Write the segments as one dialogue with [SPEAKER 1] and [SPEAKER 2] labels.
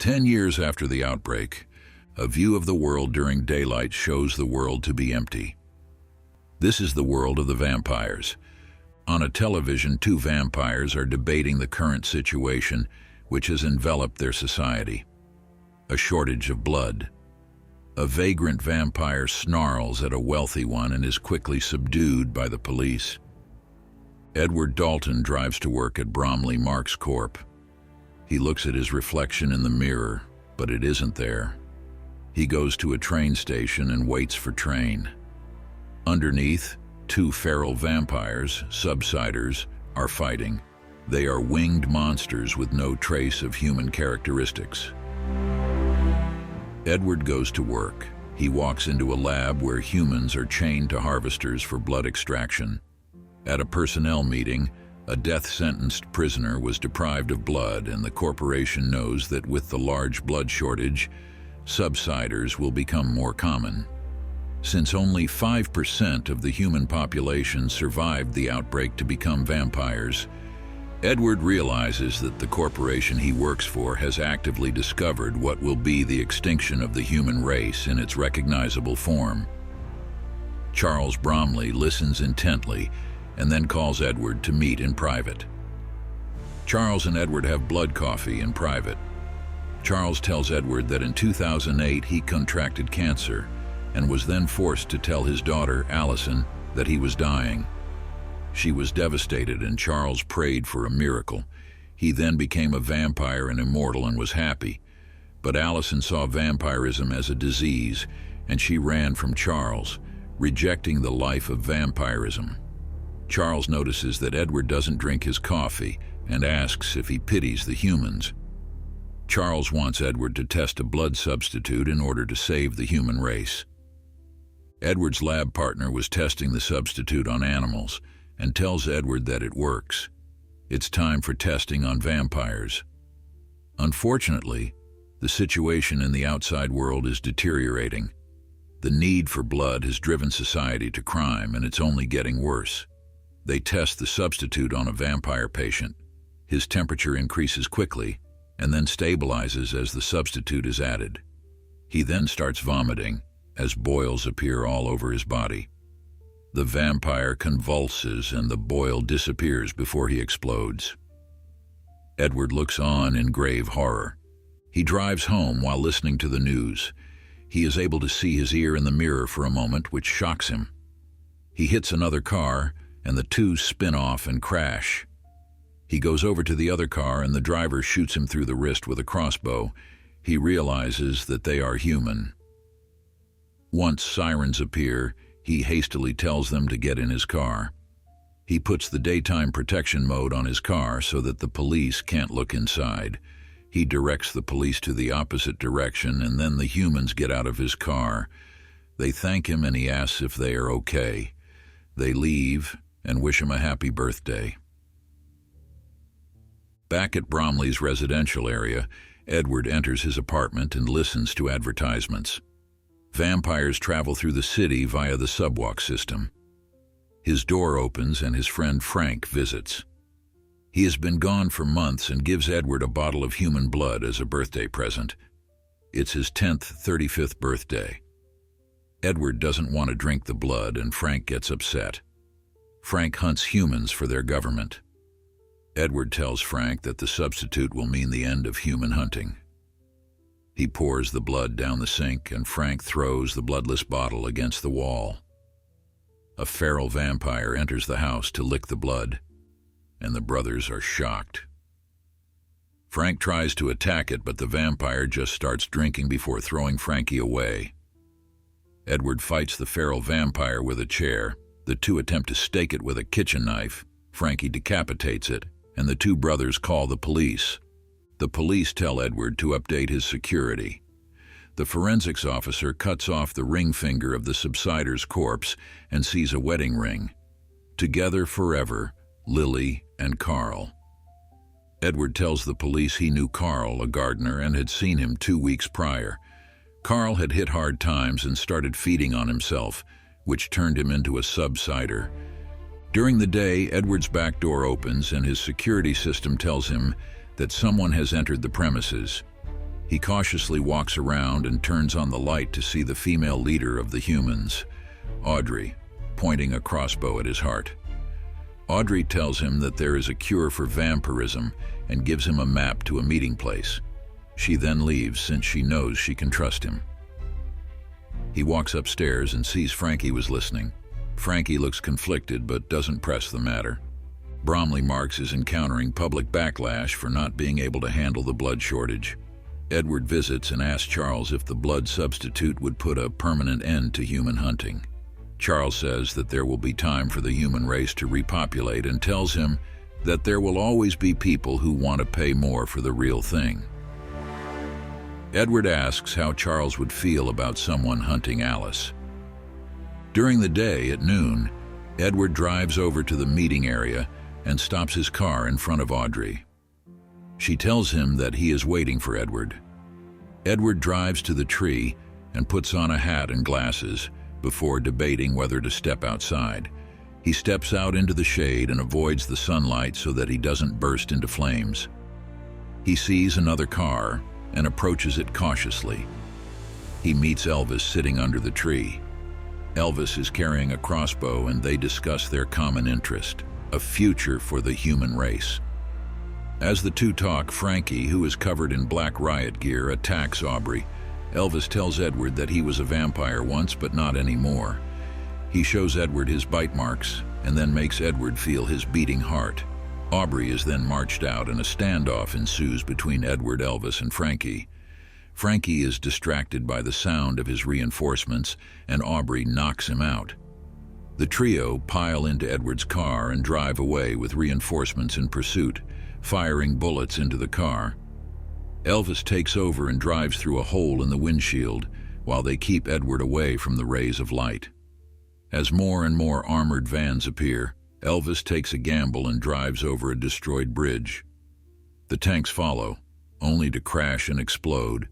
[SPEAKER 1] 10 years after the outbreak, a view of the world during daylight shows the world to be empty. This is the world of the vampires. On a television, two vampires are debating the current situation which has enveloped their society. A shortage of blood. A vagrant vampire snarls at a wealthy one and is quickly subdued by the police. Edward Dalton drives to work at Bromley Marks Corp. He looks at his reflection in the mirror, but it isn't there. He goes to a train station and waits for train. Underneath, two feral vampires, subsiders, are fighting. They are winged monsters with no trace of human characteristics. Edward goes to work. He walks into a lab where humans are chained to harvesters for blood extraction. At a personnel meeting, a death-sentenced prisoner was deprived of blood, and the corporation knows that with the large blood shortage, subsiders will become more common. Since only 5% of the human population survived the outbreak to become vampires, Edward realizes that the corporation he works for has actively discovered what will be the extinction of the human race in its recognizable form. Charles Bromley listens intently and then calls Edward to meet in private. Charles and Edward have blood coffee in private. Charles tells Edward that in 2008 he contracted cancer and was then forced to tell his daughter, Allison, that he was dying. She was devastated and Charles prayed for a miracle. He then became a vampire and immortal and was happy. But Allison saw vampirism as a disease and she ran from Charles, rejecting the life of vampirism. Charles notices that Edward doesn't drink his coffee and asks if he pities the humans. Charles wants Edward to test a blood substitute in order to save the human race. Edward's lab partner was testing the substitute on animals and tells Edward that it works. It's time for testing on vampires. Unfortunately, the situation in the outside world is deteriorating. The need for blood has driven society to crime, and it's only getting worse. They test the substitute on a vampire patient. His temperature increases quickly and then stabilizes as the substitute is added. He then starts vomiting as boils appear all over his body. The vampire convulses and the boil disappears before he explodes. Edward looks on in grave horror. He drives home while listening to the news. He is able to see his ear in the mirror for a moment, which shocks him. He hits another car and the two spin off and crash. He goes over to the other car and the driver shoots him through the wrist with a crossbow. He realizes that they are human. Once sirens appear, he hastily tells them to get in his car. He puts the daytime protection mode on his car so that the police can't look inside. He directs the police to the opposite direction and then the humans get out of his car. They thank him and he asks if they are okay. They leave and wish him a happy birthday. Back at Bromley's residential area, Edward enters his apartment and listens to advertisements. Vampires travel through the city via the subwalk system. His door opens and his friend Frank visits. He has been gone for months and gives Edward a bottle of human blood as a birthday present. It's his 10th, 35th birthday. Edward doesn't want to drink the blood and Frank gets upset. Frank hunts humans for their government. Edward tells Frank that the substitute will mean the end of human hunting. He pours the blood down the sink and Frank throws the bloodless bottle against the wall. A feral vampire enters the house to lick the blood, and the brothers are shocked. Frank tries to attack it, but the vampire just starts drinking before throwing Frankie away. Edward fights the feral vampire with a chair. The two attempt to stake it with a kitchen knife. Frankie decapitates it, and the two brothers call the police. The police tell Edward to update his security. The forensics officer cuts off the ring finger of the subsider's corpse and sees a wedding ring. Together forever, Lily and Carl. Edward tells the police he knew Carl, a gardener, and had seen him 2 weeks prior. Carl had hit hard times and started feeding on himself, which turned him into a subsider. During the day, Edward's back door opens and his security system tells him that someone has entered the premises. He cautiously walks around and turns on the light to see the female leader of the humans, Audrey, pointing a crossbow at his heart. Audrey tells him that there is a cure for vampirism and gives him a map to a meeting place. She then leaves since she knows she can trust him. He walks upstairs and sees Frankie was listening. Frankie looks conflicted but doesn't press the matter. Bromley Marks is encountering public backlash for not being able to handle the blood shortage. Edward visits and asks Charles if the blood substitute would put a permanent end to human hunting. Charles says that there will be time for the human race to repopulate and tells him that there will always be people who want to pay more for the real thing. Edward asks how Charles would feel about someone hunting Alice. During the day at noon, Edward drives over to the meeting area and stops his car in front of Audrey. She tells him that he is waiting for Edward. Edward drives to the tree and puts on a hat and glasses before debating whether to step outside. He steps out into the shade and avoids the sunlight so that he doesn't burst into flames. He sees another car and approaches it cautiously. He meets Elvis sitting under the tree. Elvis is carrying a crossbow and they discuss their common interest, a future for the human race. As the two talk, Frankie, who is covered in black riot gear, attacks Aubrey. Elvis tells Edward that he was a vampire once, but not anymore. He shows Edward his bite marks and then makes Edward feel his beating heart. Aubrey is then marched out and a standoff ensues between Edward, Elvis, and Frankie. Frankie is distracted by the sound of his reinforcements and Aubrey knocks him out. The trio pile into Edward's car and drive away with reinforcements in pursuit, firing bullets into the car. Elvis takes over and drives through a hole in the windshield while they keep Edward away from the rays of light. As more and more armored vans appear, Elvis takes a gamble and drives over a destroyed bridge. The tanks follow, only to crash and explode.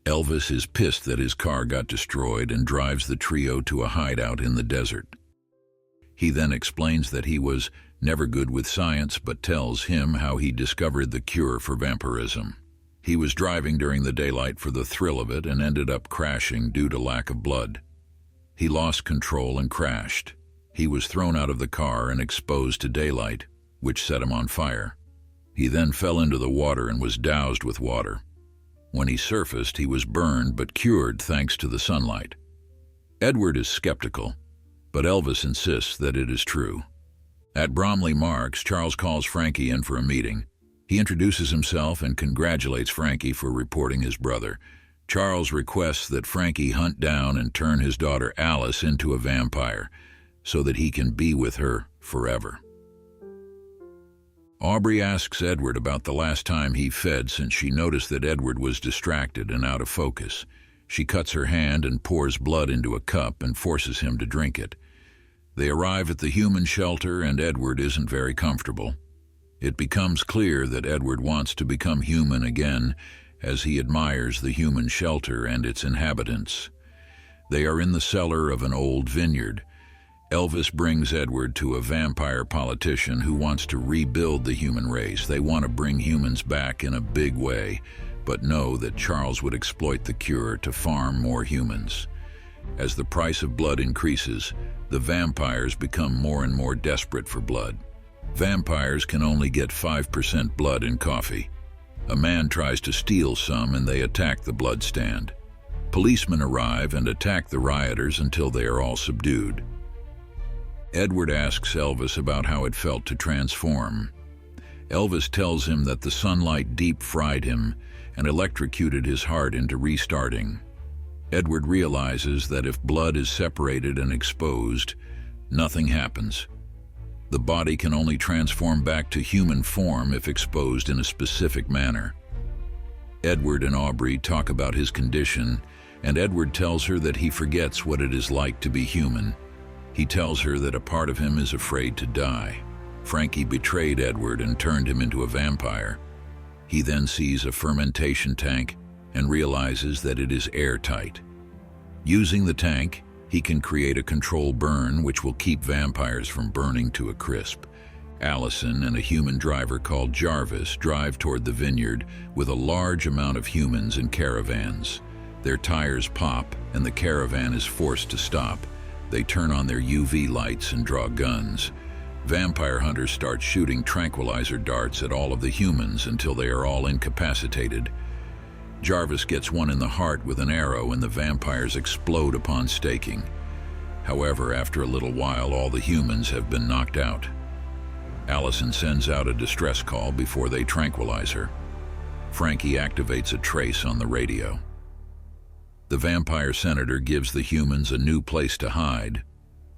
[SPEAKER 1] Elvis is pissed that his car got destroyed and drives the trio to a hideout in the desert. He then explains that he was never good with science, but tells him how he discovered the cure for vampirism. He was driving during the daylight for the thrill of it and ended up crashing due to lack of blood. He lost control and crashed. He was thrown out of the car and exposed to daylight, which set him on fire. He then fell into the water and was doused with water. When he surfaced, he was burned but cured thanks to the sunlight. Edward is skeptical, but Elvis insists that it is true. At Bromley Marks, Charles calls Frankie in for a meeting. He introduces himself and congratulates Frankie for reporting his brother. Charles requests that Frankie hunt down and turn his daughter Alice into a vampire so that he can be with her forever. Aubrey asks Edward about the last time he fed since she noticed that Edward was distracted and out of focus. She cuts her hand and pours blood into a cup and forces him to drink it. They arrive at the human shelter and Edward isn't very comfortable. It becomes clear that Edward wants to become human again as he admires the human shelter and its inhabitants. They are in the cellar of an old vineyard. Elvis brings Edward to a vampire politician who wants to rebuild the human race. They want to bring humans back in a big way, but know that Charles would exploit the cure to farm more humans. As the price of blood increases, the vampires become more and more desperate for blood. Vampires can only get 5% blood in coffee. A man tries to steal some and they attack the blood stand. Policemen arrive and attack the rioters until they are all subdued. Edward asks Elvis about how it felt to transform. Elvis tells him that the sunlight deep-fried him and electrocuted his heart into restarting. Edward realizes that if blood is separated and exposed, nothing happens. The body can only transform back to human form if exposed in a specific manner. Edward and Aubrey talk about his condition, and Edward tells her that he forgets what it is like to be human. He tells her that a part of him is afraid to die. Frankie betrayed Edward and turned him into a vampire. He then sees a fermentation tank and realizes that it is airtight. Using the tank, he can create a control burn which will keep vampires from burning to a crisp. Allison and a human driver called Jarvis drive toward the vineyard with a large amount of humans in caravans. Their tires pop and the caravan is forced to stop. They turn on their UV lights and draw guns. Vampire hunters start shooting tranquilizer darts at all of the humans until they are all incapacitated. Jarvis gets one in the heart with an arrow and the vampires explode upon staking. However, after a little while, all the humans have been knocked out. Allison sends out a distress call before they tranquilize her. Frankie activates a trace on the radio. The vampire senator gives the humans a new place to hide,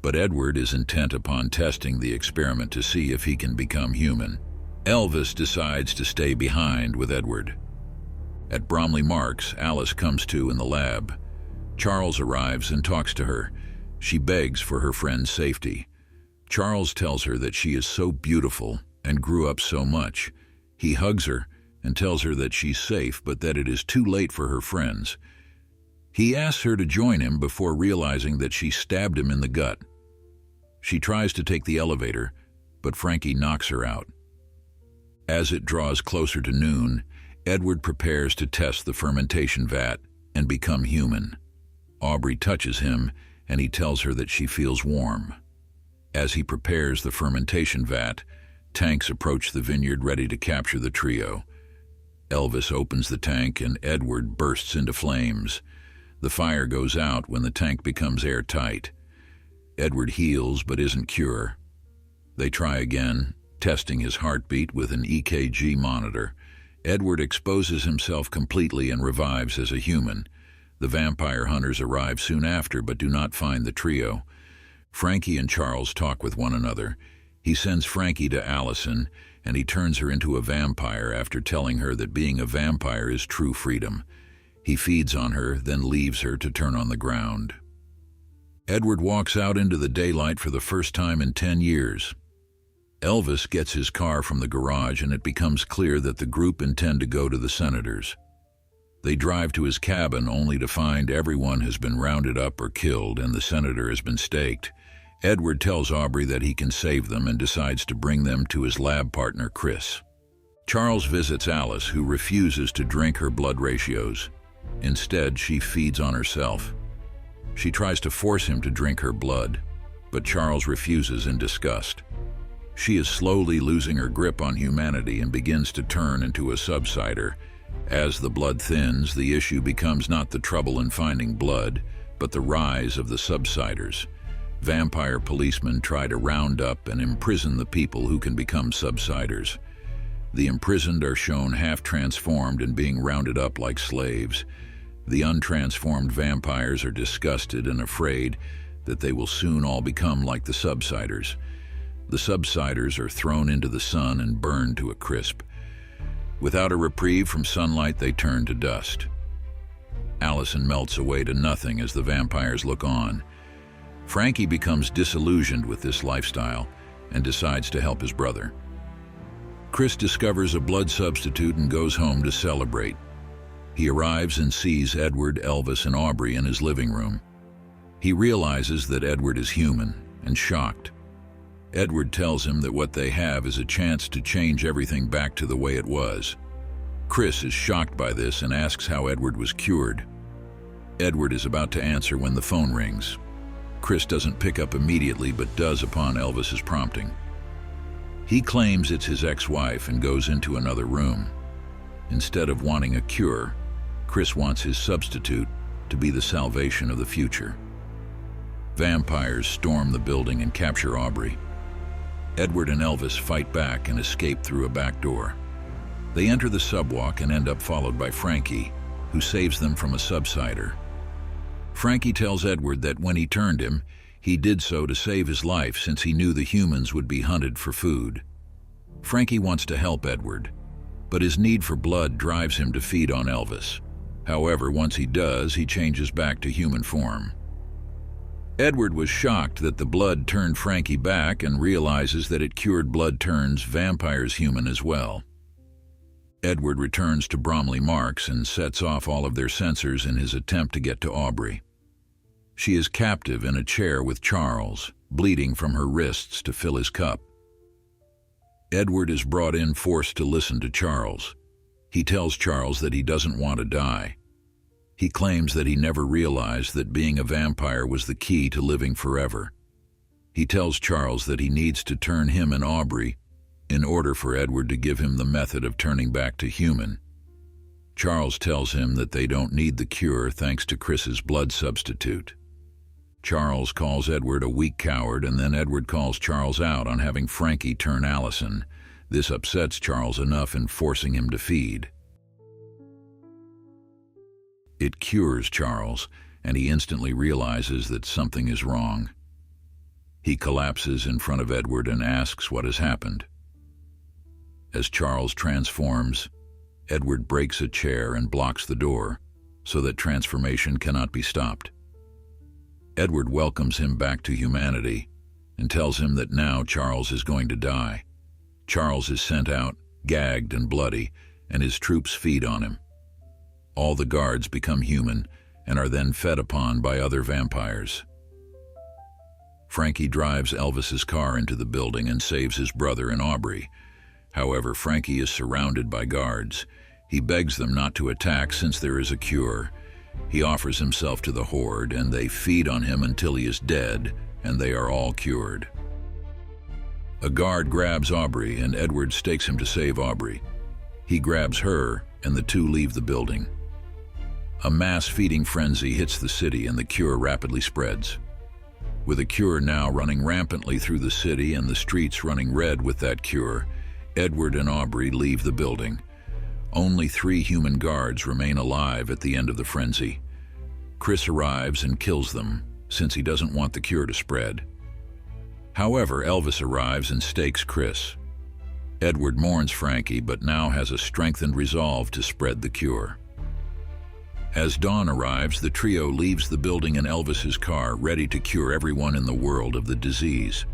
[SPEAKER 1] but Edward is intent upon testing the experiment to see if he can become human. Elvis decides to stay behind with Edward. At Bromley Marks, Alice comes to in the lab. Charles arrives and talks to her. She begs for her friend's safety. Charles tells her that she is so beautiful and grew up so much. He hugs her and tells her that she's safe, but that it is too late for her friends. He asks her to join him before realizing that she stabbed him in the gut. She tries to take the elevator, but Frankie knocks her out. As it draws closer to noon, Edward prepares to test the fermentation vat and become human. Aubrey touches him and he tells her that she feels warm. As he prepares the fermentation vat, tanks approach the vineyard ready to capture the trio. Elvis opens the tank and Edward bursts into flames. The fire goes out when the tank becomes airtight. Edward heals but isn't cured. They try again, testing his heartbeat with an EKG monitor. Edward exposes himself completely and revives as a human. The vampire hunters arrive soon after but do not find the trio. Frankie and Charles talk with one another. He sends Frankie to Allison and he turns her into a vampire after telling her that being a vampire is true freedom. He feeds on her, then leaves her to turn on the ground. Edward walks out into the daylight for the first time in 10 years. Elvis gets his car from the garage and it becomes clear that the group intend to go to the senators. They drive to his cabin only to find everyone has been rounded up or killed and the senator has been staked. Edward tells Aubrey that he can save them and decides to bring them to his lab partner, Chris. Charles visits Alice, who refuses to drink her blood ratios. Instead, she feeds on herself. She tries to force him to drink her blood, but Charles refuses in disgust. She is slowly losing her grip on humanity and begins to turn into a subsider. As the blood thins, the issue becomes not the trouble in finding blood, but the rise of the subsiders. Vampire policemen try to round up and imprison the people who can become subsiders. The imprisoned are shown half-transformed and being rounded up like slaves. The untransformed vampires are disgusted and afraid that they will soon all become like the subsiders. The subsiders are thrown into the sun and burned to a crisp. Without a reprieve from sunlight, they turn to dust. Allison melts away to nothing as the vampires look on. Frankie becomes disillusioned with this lifestyle and decides to help his brother. Chris discovers a blood substitute and goes home to celebrate. He arrives and sees Edward, Elvis, and Aubrey in his living room. He realizes that Edward is human and shocked. Edward tells him that what they have is a chance to change everything back to the way it was. Chris is shocked by this and asks how Edward was cured. Edward is about to answer when the phone rings. Chris doesn't pick up immediately but does upon Elvis's prompting. He claims it's his ex-wife and goes into another room. Instead of wanting a cure, Chris wants his substitute to be the salvation of the future. Vampires storm the building and capture Aubrey. Edward and Elvis fight back and escape through a back door. They enter the subwalk and end up followed by Frankie, who saves them from a subsider. Frankie tells Edward that when he turned him, he did so to save his life since he knew the humans would be hunted for food. Frankie wants to help Edward, but his need for blood drives him to feed on Elvis. However, once he does, he changes back to human form. Edward was shocked that the blood turned Frankie back and realizes that it cured blood turns vampires human as well. Edward returns to Bromley Marks and sets off all of their sensors in his attempt to get to Aubrey. She is captive in a chair with Charles, bleeding from her wrists to fill his cup. Edward is brought in forced to listen to Charles. He tells Charles that he doesn't want to die. He claims that he never realized that being a vampire was the key to living forever. He tells Charles that he needs to turn him and Aubrey in order for Edward to give him the method of turning back to human. Charles tells him that they don't need the cure thanks to Chris's blood substitute. Charles calls Edward a weak coward, and then Edward calls Charles out on having Frankie turn Allison. This upsets Charles enough in forcing him to feed. It cures Charles, and he instantly realizes that something is wrong. He collapses in front of Edward and asks what has happened. As Charles transforms, Edward breaks a chair and blocks the door so that transformation cannot be stopped. Edward welcomes him back to humanity and tells him that now Charles is going to die. Charles is sent out, gagged and bloody, and his troops feed on him. All the guards become human and are then fed upon by other vampires. Frankie drives Elvis's car into the building and saves his brother and Aubrey. However, Frankie is surrounded by guards. He begs them not to attack since there is a cure. He offers himself to the horde, and they feed on him until he is dead, and they are all cured. A guard grabs Aubrey, and Edward stakes him to save Aubrey. He grabs her, and the two leave the building. A mass feeding frenzy hits the city, and the cure rapidly spreads. With a cure now running rampantly through the city and the streets running red with that cure, Edward and Aubrey leave the building. Only 3 human guards remain alive at the end of the frenzy. Chris arrives and kills them, since he doesn't want the cure to spread. However, Elvis arrives and stakes Chris. Edward mourns Frankie, but now has a strengthened resolve to spread the cure. As dawn arrives, the trio leaves the building in Elvis's car, ready to cure everyone in the world of the disease.